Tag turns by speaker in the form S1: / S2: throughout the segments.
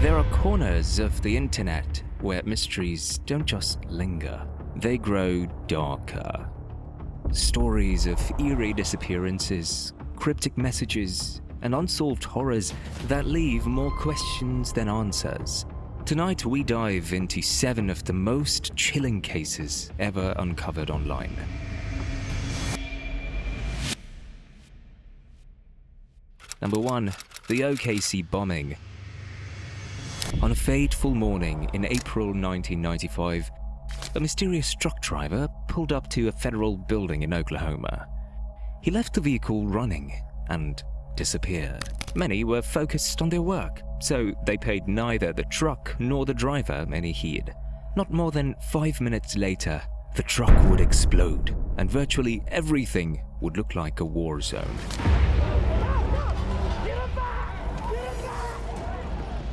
S1: There are corners of the internet where mysteries don't just linger, they grow darker. Stories of eerie disappearances, cryptic messages, and unsolved horrors that leave more questions than answers. Tonight we dive into 7 of the most chilling cases ever uncovered online. Number 1. The OKC bombing. On a fateful morning in April 1995, a mysterious truck driver pulled up to a federal building in Oklahoma. He left the vehicle running and disappeared. Many were focused on their work, so they paid neither the truck nor the driver any heed. Not more than 5 minutes later, the truck would explode, and virtually everything would look like a war zone.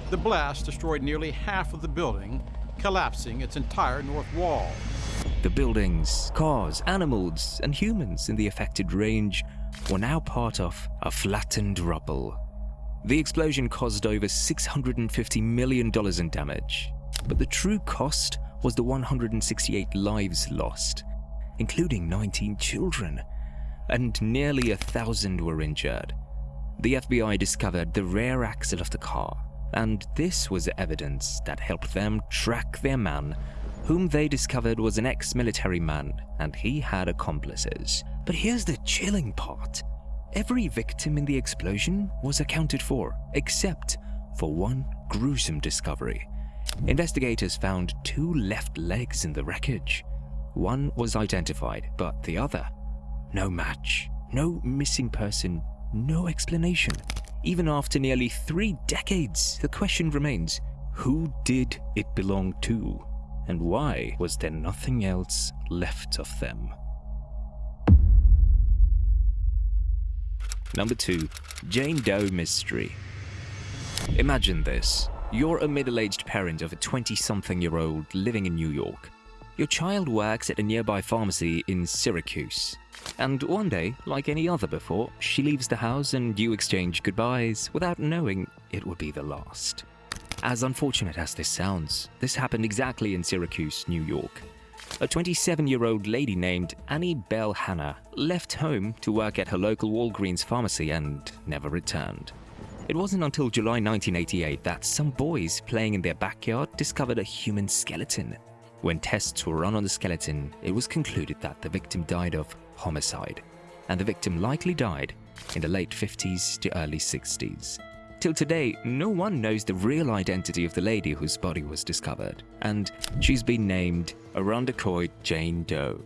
S2: The blast destroyed nearly half of the building, collapsing its entire north wall.
S1: The buildings, cars, animals, and humans in the affected range were now part of a flattened rubble. The explosion caused over $650 million in damage, but the true cost was the 168 lives lost, including 19 children, and nearly 1,000 were injured. The FBI discovered the rear axle of the car, and this was evidence that helped them track their man, whom they discovered was an ex-military man, and he had accomplices. But here's the chilling part. Every victim in the explosion was accounted for, except for one gruesome discovery. Investigators found 2 left legs in the wreckage. One was identified, but the other, no match, no missing person, no explanation. Even after nearly 3 decades, the question remains, who did it belong to? And why was there nothing else left of them? Number 2. Jane Doe mystery. Imagine this. You're a middle-aged parent of a 20-something-year-old living in New York. Your child works at a nearby pharmacy in Syracuse. And one day, like any other before, she leaves the house and you exchange goodbyes without knowing it would be the last. As unfortunate as this sounds, this happened exactly in Syracuse, New York. A 27-year-old lady named Annie Bell Hannah left home to work at her local Walgreens pharmacy and never returned. It wasn't until July 1988 that some boys playing in their backyard discovered a human skeleton. When tests were run on the skeleton, it was concluded that the victim died of homicide, and the victim likely died in the late 50s to early 60s. Till today, no one knows the real identity of the lady whose body was discovered, and she's been named Arundecoid Jane Doe.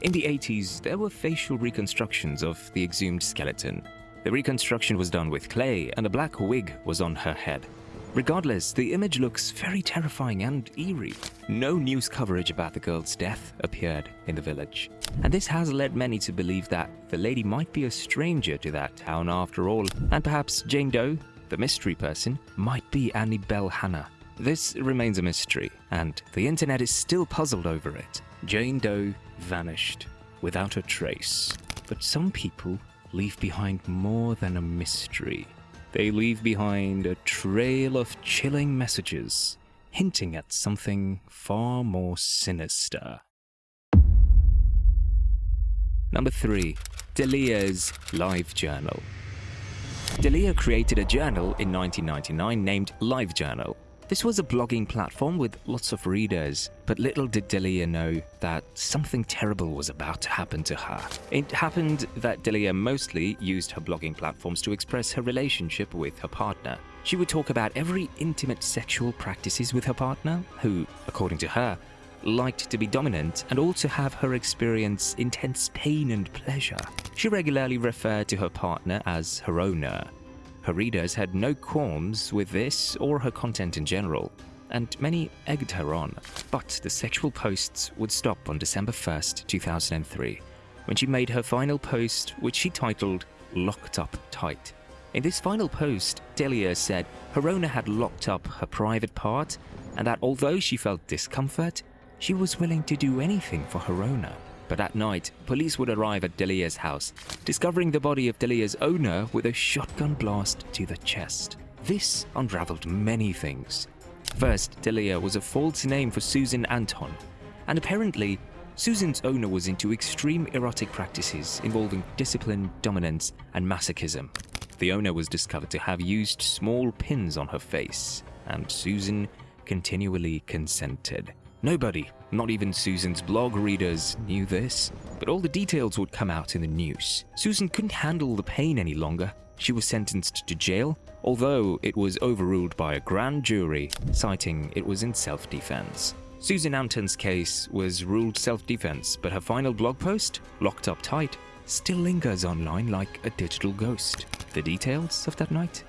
S1: In the 80s, there were facial reconstructions of the exhumed skeleton. The reconstruction was done with clay, and a black wig was on her head. Regardless, the image looks very terrifying and eerie. No news coverage about the girl's death appeared in the village. And this has led many to believe that the lady might be a stranger to that town after all, and perhaps Jane Doe, the mystery person, might be Annie Bell Hannah. This remains a mystery, and the internet is still puzzled over it. Jane Doe vanished without a trace. But some people leave behind more than a mystery. They leave behind a trail of chilling messages, hinting at something far more sinister. Number 3. Delia's Live Journal. Delia created a journal in 1999 named LiveJournal. This was a blogging platform with lots of readers, but little did Delia know that something terrible was about to happen to her. It happened that Delia mostly used her blogging platforms to express her relationship with her partner. She would talk about every intimate sexual practices with her partner, who, according to her, liked to be dominant and also have her experience intense pain and pleasure. She regularly referred to her partner as her owner. Her readers had no qualms with this or her content in general, and many egged her on. But the sexual posts would stop on December 1st, 2003, when she made her final post, which she titled Locked Up Tight. In this final post, Delia said her owner had locked up her private part, and that although she felt discomfort, she was willing to do anything for her owner. But at night, police would arrive at Delia's house, discovering the body of Delia's owner with a shotgun blast to the chest. This unraveled many things. First, Delia was a false name for Susan Anton, and apparently, Susan's owner was into extreme erotic practices involving discipline, dominance, and masochism. The owner was discovered to have used small pins on her face, and Susan continually consented. Nobody, not even Susan's blog readers, knew this, but all the details would come out in the news. Susan couldn't handle the pain any longer. She was sentenced to jail, although it was overruled by a grand jury, citing it was in self-defense. Susan Anton's case was ruled self-defense, but her final blog post, locked up tight, still lingers online like a digital ghost. The details of that night?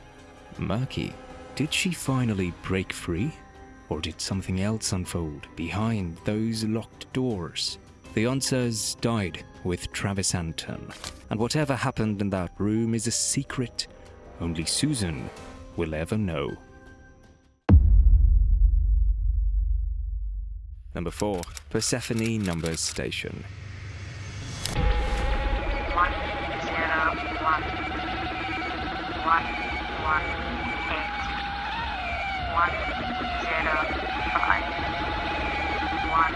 S1: Murky. Did she finally break free? Or did something else unfold behind those locked doors? The answers died with Travis Anton, and whatever happened in that room is a secret only Susan will ever know. Number 4. Persephone Numbers Station.
S3: 1 0 1 1 1 8 1 0 5 1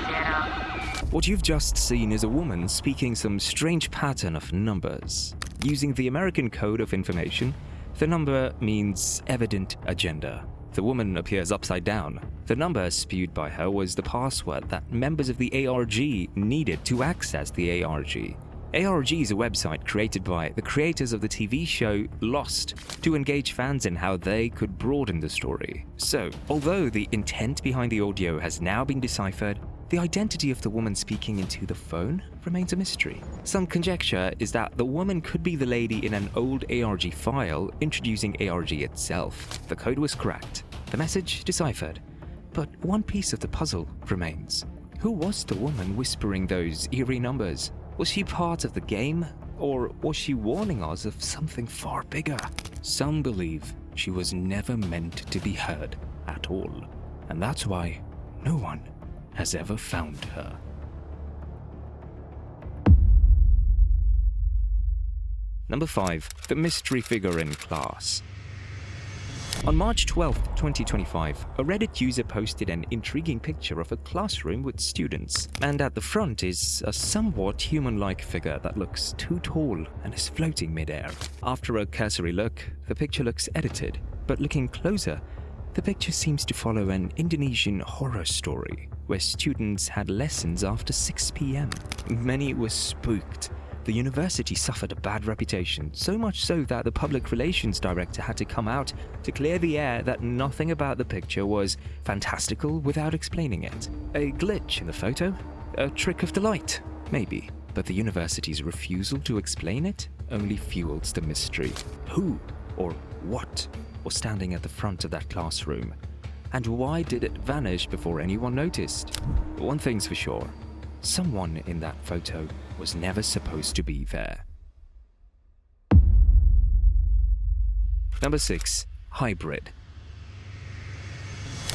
S3: 0.
S1: What you've just seen is a woman speaking some strange pattern of numbers. Using the American Code of Information, the number means evident agenda. The woman appears upside down. The number spewed by her was the password that members of the ARG needed to access the ARG. ARG is a website created by the creators of the TV show Lost to engage fans in how they could broaden the story. So, although the intent behind the audio has now been deciphered, the identity of the woman speaking into the phone remains a mystery. Some conjecture is that the woman could be the lady in an old ARG file introducing ARG itself. The code was cracked, the message deciphered, but one piece of the puzzle remains. Who was the woman whispering those eerie numbers? Was she part of the game, or was she warning us of something far bigger? Some believe she was never meant to be heard at all, and that's why no one has ever found her. Number 5. The mystery figure in class. On March 12, 2025, a Reddit user posted an intriguing picture of a classroom with students, and at the front is a somewhat human-like figure that looks too tall and is floating mid-air. After a cursory look, the picture looks edited, but looking closer, the picture seems to follow an Indonesian horror story, where students had lessons after 6 p.m. Many were spooked. The university suffered a bad reputation, so much so that the public relations director had to come out to clear the air that nothing about the picture was fantastical without explaining it. A glitch in the photo? A trick of the light? Maybe. But the university's refusal to explain it only fuels the mystery. Who or what was standing at the front of that classroom? And why did it vanish before anyone noticed? One thing's for sure. Someone in that photo was never supposed to be there. Number 6. Hybrid.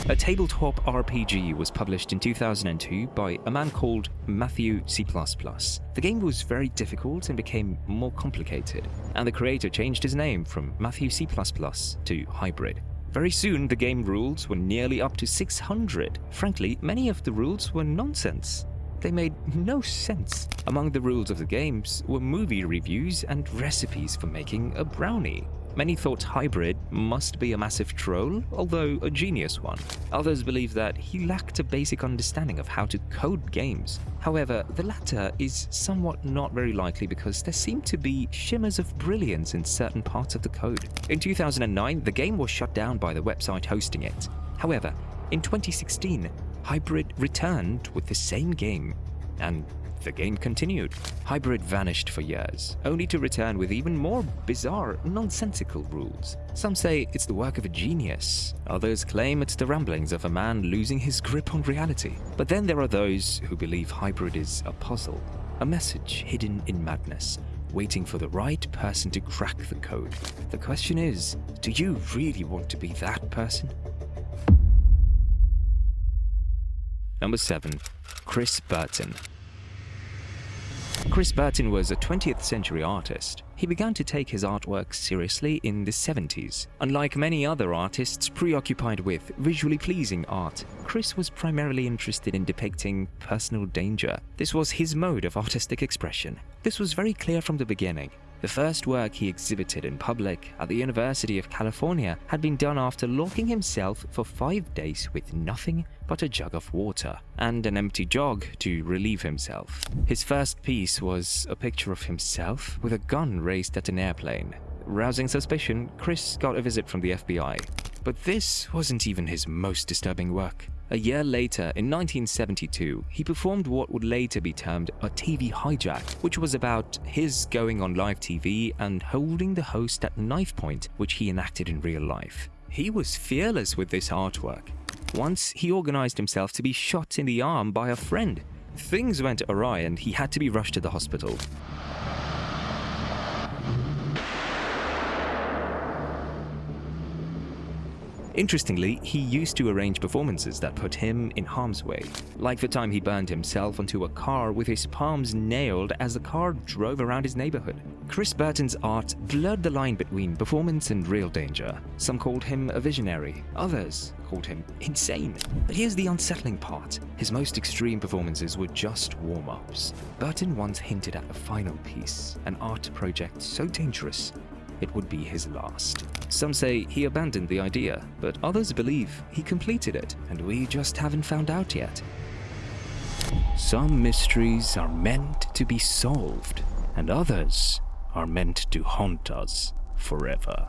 S1: A tabletop RPG was published in 2002 by a man called Matthew C++. The game was very difficult and became more complicated, and the creator changed his name from Matthew C++ to Hybrid. Very soon, the game rules were nearly up to 600. Frankly, many of the rules were nonsense. They made no sense. Among the rules of the games were movie reviews and recipes for making a brownie. Many thought Hybrid must be a massive troll, although a genius one. Others believe that he lacked a basic understanding of how to code games. However, the latter is somewhat not very likely because there seem to be shimmers of brilliance in certain parts of the code. In 2009, the game was shut down by the website hosting it. However, in 2016, Hybrid returned with the same game, and the game continued. Hybrid vanished for years, only to return with even more bizarre, nonsensical rules. Some say it's the work of a genius. Others claim it's the ramblings of a man losing his grip on reality. But then there are those who believe Hybrid is a puzzle, a message hidden in madness, waiting for the right person to crack the code. The question is, do you really want to be that person? Number 7. Chris Burton. Chris Burton was a 20th century artist. He began to take his artwork seriously in the 70s. Unlike many other artists preoccupied with visually pleasing art, Chris was primarily interested in depicting personal danger. This was his mode of artistic expression. This was very clear from the beginning. The first work he exhibited in public at the University of California had been done after locking himself for 5 days with nothing but a jug of water and an empty jog to relieve himself. His first piece was a picture of himself with a gun raised at an airplane. Rousing suspicion, Chris got a visit from the FBI. But this wasn't even his most disturbing work. A year later, in 1972, he performed what would later be termed a TV hijack, which was about his going on live TV and holding the host at knife point, which he enacted in real life. He was fearless with this artwork. Once, he organized himself to be shot in the arm by a friend. Things went awry and he had to be rushed to the hospital. Interestingly, he used to arrange performances that put him in harm's way, like the time he burned himself onto a car with his palms nailed as the car drove around his neighborhood. Chris Burton's art blurred the line between performance and real danger. Some called him a visionary, others called him insane. But here's the unsettling part. His most extreme performances were just warm-ups. Burton once hinted at a final piece, an art project so dangerous it would be his last. Some say he abandoned the idea, but others believe he completed it, and we just haven't found out yet. Some mysteries are meant to be solved, and others are meant to haunt us forever.